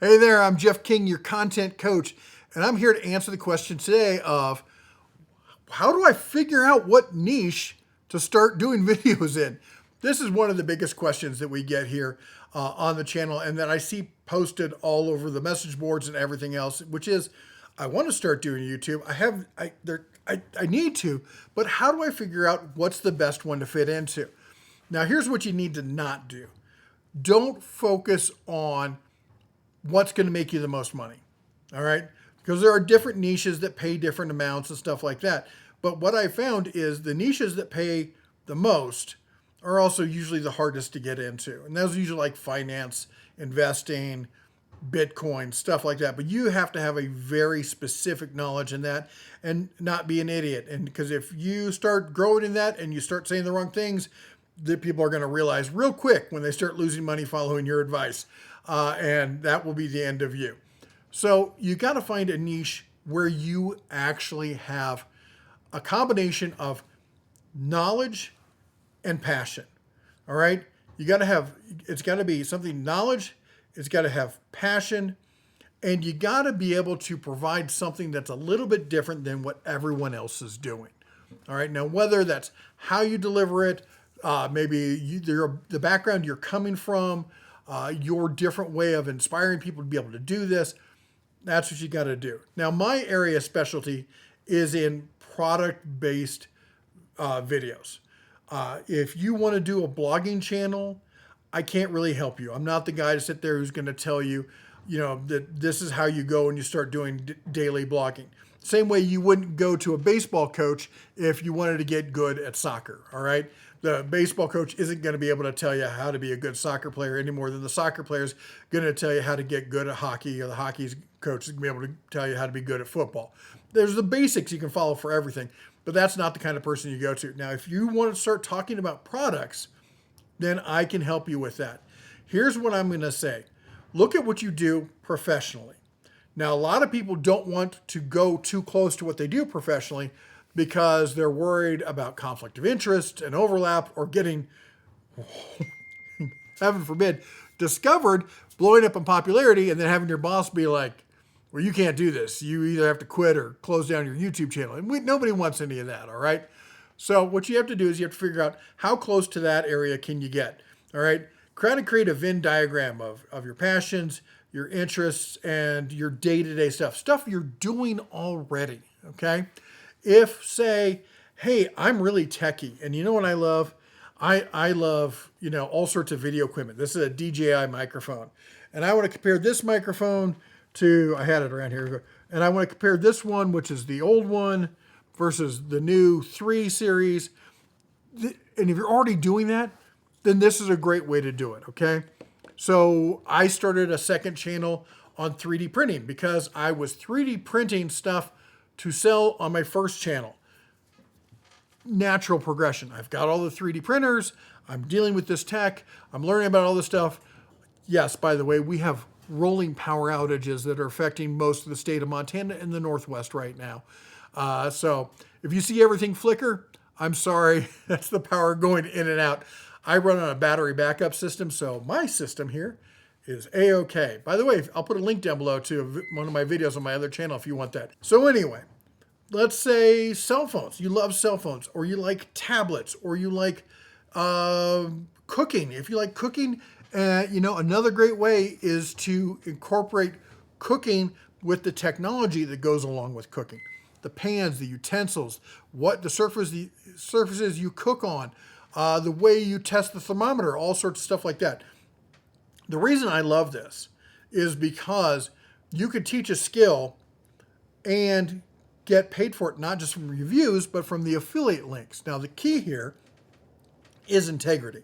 Hey there, I'm Jeff King, your content coach, and I'm here to answer the question today of how do I figure out what niche to start doing videos in? This is one of the biggest questions that we get here on the channel and that I see posted all over the message boards and everything else, which is I want to start doing YouTube. I need to, but how do I figure out what's the best one to fit into? Now, here's what you need to not do. Don't focus on what's going to make you the most money. All right. Because there are different niches that pay different amounts and stuff like that. But what I found is the niches that pay the most are also usually the hardest to get into. And those are usually like finance, investing, Bitcoin, stuff like that. But you have to have a very specific knowledge in that and not be an idiot. And because if you start growing in that and you start saying the wrong things, the people are going to realize real quick when they start losing money following your advice. And that will be the end of you. So you got to find a niche where you actually have a combination of knowledge and passion. All right. It's got to be something knowledge, it's got to have passion, and you got to be able to provide something that's a little bit different than what everyone else is doing. All right. Now, whether that's how you deliver it, the background you're coming from, your different way of inspiring people to be able to do this, that's what you got to do. Now, my area of specialty is in product-based videos. If you want to do a blogging channel, I can't really help you. I'm not the guy to sit there who's going to tell you, that this is how you go and you start doing daily blogging. Same way you wouldn't go to a baseball coach if you wanted to get good at soccer, all right? The baseball coach isn't going to be able to tell you how to be a good soccer player any more than the soccer player is going to tell you how to get good at hockey, or the hockey coach is going to be able to tell you how to be good at football. There's the basics you can follow for everything, but that's not the kind of person you go to. Now, if you want to start talking about products, then I can help you with that. Here's what I'm going to say. Look at what you do professionally. Now, a lot of people don't want to go too close to what they do professionally because they're worried about conflict of interest and overlap, or getting, heaven forbid, discovered, blowing up in popularity, and then having your boss be like, well, you can't do this. You either have to quit or close down your YouTube channel. And nobody wants any of that, all right? So what you have to do is you have to figure out how close to that area can you get, all right? Try to create a Venn diagram of your passions, your interests, and your day-to-day stuff you're doing already, okay? If, say, hey, I'm really techie, and you know what I love? I love, all sorts of video equipment. This is a DJI microphone. And I want to compare this microphone to, I had it around here, and I want to compare this one, which is the old one, versus the new 3 series. And if you're already doing that, then this is a great way to do it, okay? So I started a second channel on 3D printing because I was 3D printing stuff to sell on my first channel. Natural progression. I've got all the 3D printers. I'm dealing with this tech. I'm learning about all this stuff. Yes, by the way, we have rolling power outages that are affecting most of the state of Montana and the Northwest right now. So if you see everything flicker, I'm sorry. That's the power going in and out. I run on a battery backup system, so my system here is A-OK. By the way, I'll put a link down below to one of my videos on my other channel if you want that. So anyway, let's say cell phones. You love cell phones, or you like tablets, or you like cooking. If you like cooking, another great way is to incorporate cooking with the technology that goes along with cooking. The pans, the utensils, the surfaces you cook on, the way you test the thermometer, all sorts of stuff like that. The reason I love this is because you could teach a skill and get paid for it, not just from reviews, but from the affiliate links. Now, the key here is integrity.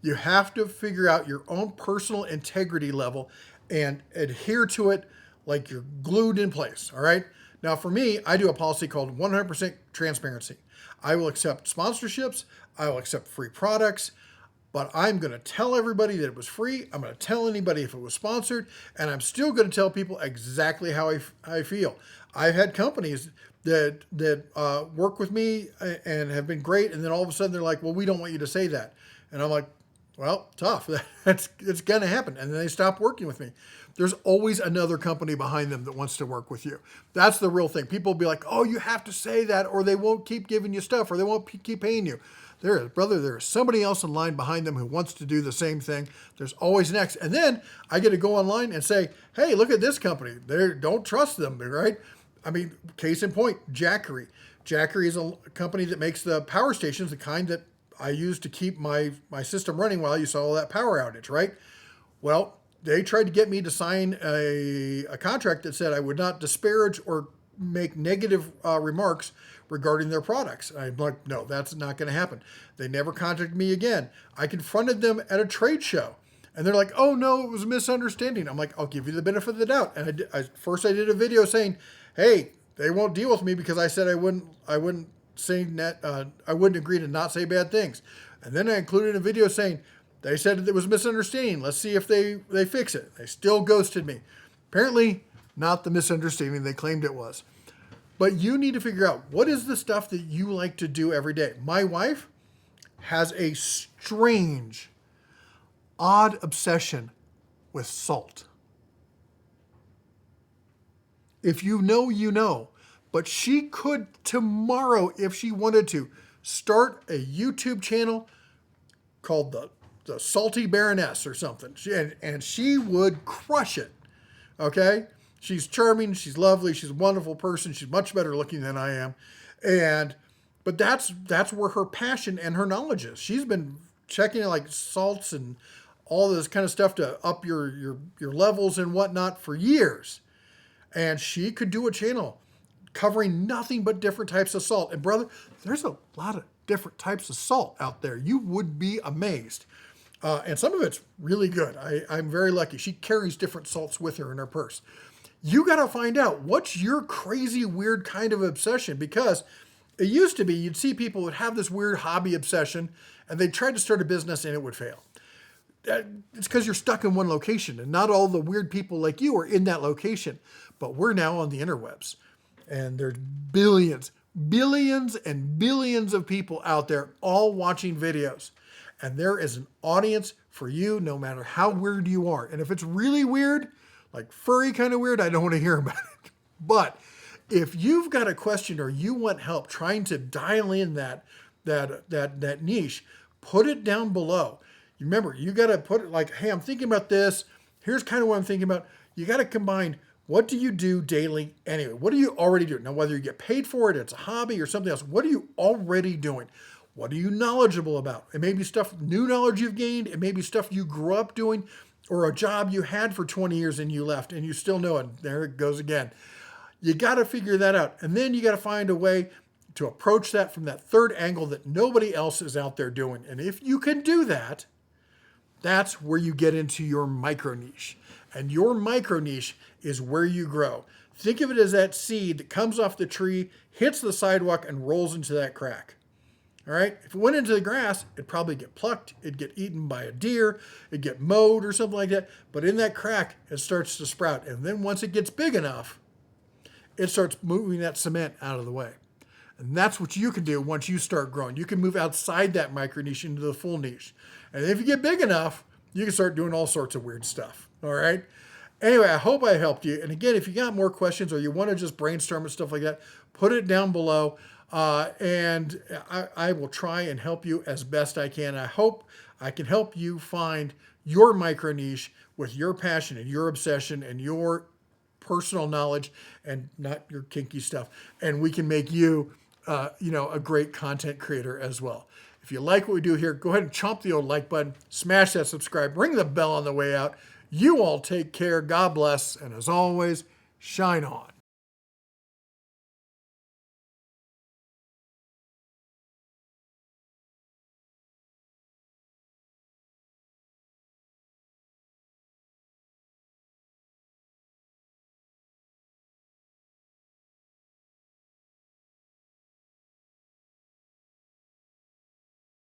You have to figure out your own personal integrity level and adhere to it like you're glued in place, all right? Now, for me, I do a policy called 100% transparency. I will accept sponsorships. I will accept free products. But I'm going to tell everybody that it was free. I'm going to tell anybody if it was sponsored. And I'm still going to tell people exactly how I feel. I've had companies that work with me and have been great. And then all of a sudden they're like, well, we don't want you to say that. And I'm like, Well, tough. It's going to happen. And then they stop working with me. There's always another company behind them that wants to work with you. That's the real thing. People will be like, oh, you have to say that or they won't keep giving you stuff or they won't keep paying you. There is somebody else in line behind them who wants to do the same thing. There's always next. And then I get to go online and say, hey, look at this company. Don't trust them, right? I mean, case in point, Jackery. Jackery is a company that makes the power stations, the kind that I use to keep my system running while you saw all that power outage, right? Well, they tried to get me to sign a contract that said I would not disparage or make negative remarks regarding their products. I'm like, no, that's not going to happen. They never contacted me again. I confronted them at a trade show. And they're like, oh, no, it was a misunderstanding. I'm like, I'll give you the benefit of the doubt. And first I did a video saying, hey, they won't deal with me because I said I wouldn't say that, I wouldn't agree to not say bad things. And then I included a video saying, they said it was a misunderstanding. Let's see if they fix it. They still ghosted me. Apparently, not the misunderstanding they claimed it was. But you need to figure out what is the stuff that you like to do every day. My wife has a strange, odd obsession with salt. If you know, you know. But she could tomorrow, if she wanted to, start a YouTube channel called the Salty Baroness or something. And she would crush it. Okay? She's charming. She's lovely. She's a wonderful person. She's much better looking than I am. But that's where her passion and her knowledge is. She's been checking like salts and all this kind of stuff to up your levels and whatnot for years. And she could do a channel covering nothing but different types of salt. And brother, there's a lot of different types of salt out there. You would be amazed. And some of it's really good. I'm very lucky. She carries different salts with her in her purse. You got to find out what's your crazy, weird kind of obsession, because it used to be you'd see people would have this weird hobby obsession and they'd try to start a business and it would fail. It's because you're stuck in one location and not all the weird people like you are in that location. But we're now on the interwebs and there's billions and billions of people out there all watching videos. And there is an audience for you no matter how weird you are. And if it's really weird, like furry kind of weird, I don't want to hear about it. But if you've got a question or you want help trying to dial in that niche, put it down below. Remember, you got to put it like, hey, I'm thinking about this. Here's kind of what I'm thinking about. You got to combine what do you do daily anyway? What do you already do? Now, whether you get paid for it, it's a hobby or something else, what are you already doing? What are you knowledgeable about? It may be stuff, new knowledge you've gained. It may be stuff you grew up doing or a job you had for 20 years and you left and you still know it. There it goes again. You got to figure that out. And then you got to find a way to approach that from that third angle that nobody else is out there doing. And if you can do that, that's where you get into your micro niche. And your micro niche is where you grow. Think of it as that seed that comes off the tree, hits the sidewalk, and rolls into that crack. All right? If it went into the grass, it'd probably get plucked. It'd get eaten by a deer. It'd get mowed or something like that. But in that crack, it starts to sprout. And then once it gets big enough, it starts moving that cement out of the way. And that's what you can do once you start growing. You can move outside that micro niche into the full niche. And if you get big enough, you can start doing all sorts of weird stuff. All right? Anyway, I hope I helped you. And again, if you got more questions or you want to just brainstorm and stuff like that, put it down below. And I will try and help you as best I can. I hope I can help you find your micro niche with your passion and your obsession and your personal knowledge and not your kinky stuff. And we can make you, a great content creator as well. If you like what we do here, go ahead and chomp the old like button, smash that subscribe, ring the bell on the way out. You all take care. God bless. And as always, shine on.